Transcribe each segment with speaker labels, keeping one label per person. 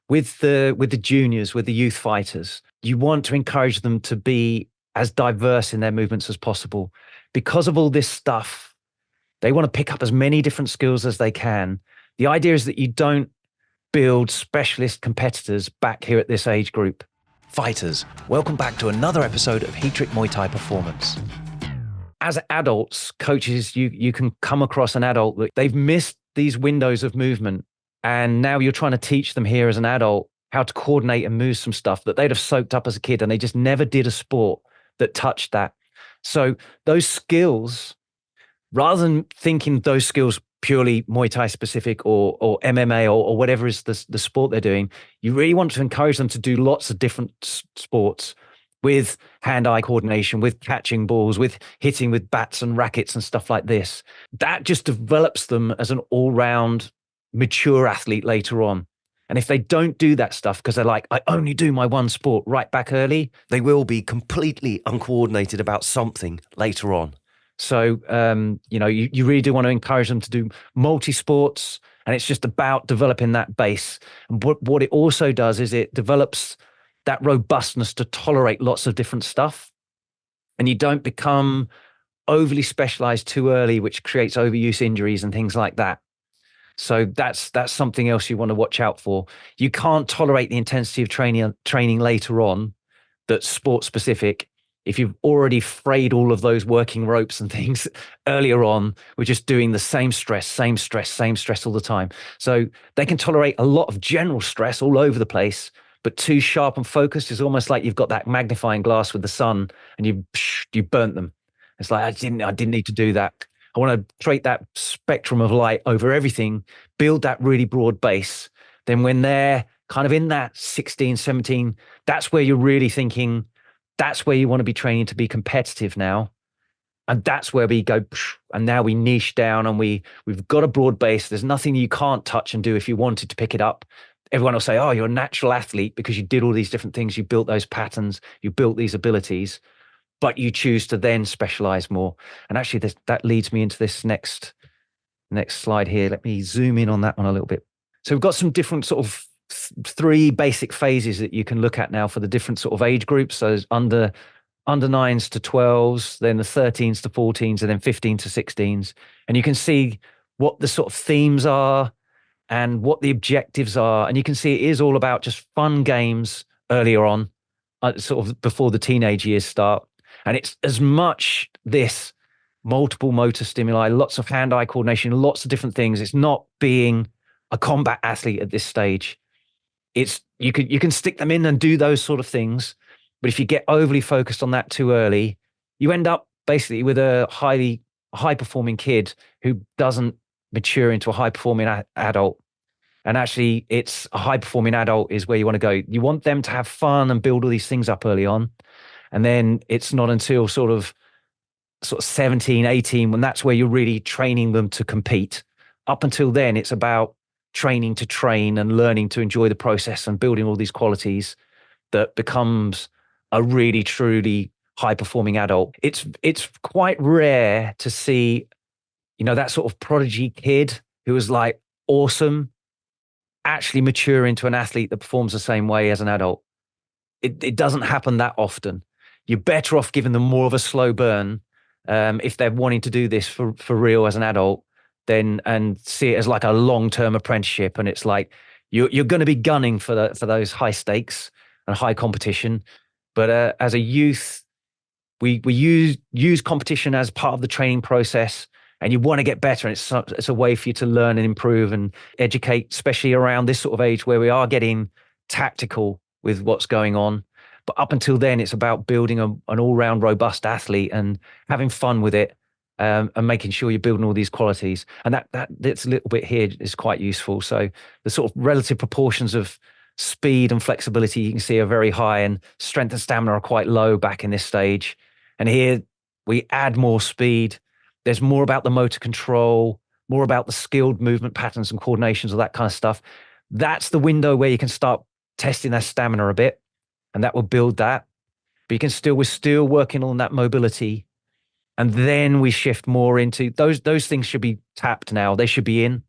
Speaker 1: with the juniors, with the youth fighters, you want to encourage them to be as diverse in their movements as possible. Because of all this stuff, they want to pick up as many different skills as they can. The idea is that you don't build specialist competitors back here at this age group.
Speaker 2: Fighters, welcome back to another episode of Heatrick Muay Thai Performance.
Speaker 1: As adults, coaches, you can come across an adult that they've missed these windows of movement. And now you're trying to teach them here as an adult how to coordinate and move some stuff that they'd have soaked up as a kid, and they just never did a sport that touched that. So those skills, rather than thinking those skills purely Muay Thai specific or MMA or whatever is the sport they're doing, you really want to encourage them to do lots of different sports with hand-eye coordination, with catching balls, with hitting with bats and rackets and stuff like this. That just develops them as an all-round mature athlete later on. And if they don't do that stuff because they're like, I only do my one sport right back early,
Speaker 2: they will be completely uncoordinated about something later on.
Speaker 1: So, you really do want to encourage them to do multi-sports, and it's just about developing that base. And what it also does is it develops that robustness to tolerate lots of different stuff. And you don't become overly specialized too early, which creates overuse injuries and things like that. So that's something else you want to watch out for. You can't tolerate the intensity of training later on that's sport specific if you've already frayed all of those working ropes and things earlier on. We're just doing the same stress all the time. So they can tolerate a lot of general stress all over the place, but too sharp and focused is almost like you've got that magnifying glass with the sun and you burnt them. It's like, I didn't need to do that. I want to create that spectrum of light over everything, build that really broad base. Then when they're kind of in that 16, 17, that's where you're really thinking, that's where you want to be training to be competitive now. And that's where we go, and now we niche down and we've got a broad base. There's nothing you can't touch and do if you wanted to pick it up. Everyone will say, oh, you're a natural athlete because you did all these different things. You built those patterns, you built these abilities, but you choose to then specialize more. And actually that leads me into this next slide here. Let me zoom in on that one a little bit. So we've got some different sort of three basic phases that you can look at now for the different sort of age groups. So there's under 9s to 12s, then the 13s to 14s, and then 15 to 16s. And you can see what the sort of themes are and what the objectives are. And you can see it is all about just fun games earlier on, sort of before the teenage years start. And it's as much this multiple motor stimuli, lots of hand-eye coordination, lots of different things. It's not being a combat athlete at this stage. It's you can stick them in and do those sort of things. But if you get overly focused on that too early, you end up basically with a high-performing kid who doesn't mature into a high-performing adult. And actually, it's a high-performing adult is where you want to go. You want them to have fun and build all these things up early on. And then it's not until sort of 17, 18, when that's where you're really training them to compete. Up until then, it's about training to train and learning to enjoy the process and building all these qualities that becomes a really, truly high-performing adult. It's quite rare to see, that sort of prodigy kid who was like awesome actually mature into an athlete that performs the same way as an adult. It doesn't happen that often. You're better off giving them more of a slow burn if they're wanting to do this for real as an adult, and see it as like a long-term apprenticeship. And it's like you're going to be gunning for those high stakes and high competition. But as a youth, we use competition as part of the training process, and you want to get better. And it's a way for you to learn and improve and educate, especially around this sort of age where we are getting tactical with what's going on. But up until then, it's about building an all-round robust athlete and having fun with it, and making sure you're building all these qualities. And that's a little bit here is quite useful. So the sort of relative proportions of speed and flexibility you can see are very high, and strength and stamina are quite low back in this stage. And here we add more speed. There's more about the motor control, more about the skilled movement patterns and coordinations, all that kind of stuff. That's the window where you can start testing their stamina a bit, and that will build that. But we're still working on that mobility. And then we shift more into those things should be tapped now. They should be in.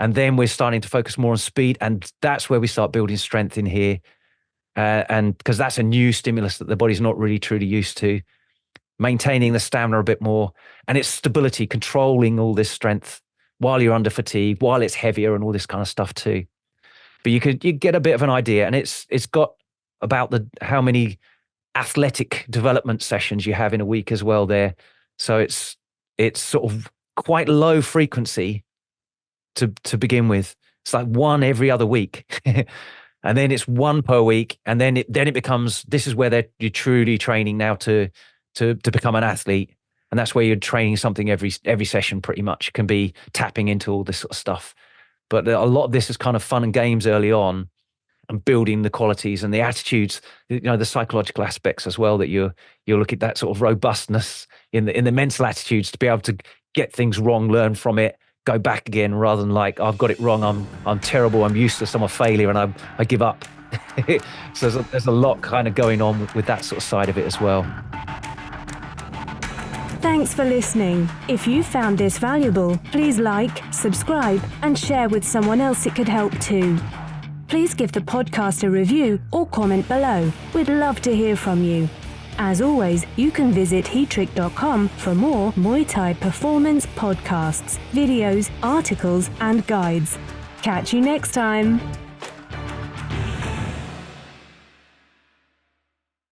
Speaker 1: And then we're starting to focus more on speed. And that's where we start building strength in here. And because that's a new stimulus that the body's not really truly used to. Maintaining the stamina a bit more. And it's stability, controlling all this strength while you're under fatigue, while it's heavier and all this kind of stuff too. But you get a bit of an idea. And it's got about how many athletic development sessions you have in a week as well there. So it's sort of quite low frequency to begin with. It's like one every other week. And then it's one per week. And then it becomes, this is where you're truly training now to become an athlete. And that's where you're training something every session pretty much. It can be tapping into all this sort of stuff. But a lot of this is kind of fun and games early on, and building the qualities and the attitudes, the psychological aspects as well, that you'll look at that sort of robustness in the mental attitudes to be able to get things wrong, learn from it, go back again, rather than like, I've got it wrong, I'm terrible, I'm useless, I'm a failure, and I give up. So there's a lot kind of going on with that sort of side of it as well.
Speaker 3: Thanks for listening. If you found this valuable, please like, subscribe, and share with someone else it could help too. Please give the podcast a review or comment below. We'd love to hear from you. As always, you can visit heatrick.com for more Muay Thai performance podcasts, videos, articles, and guides. Catch you next time.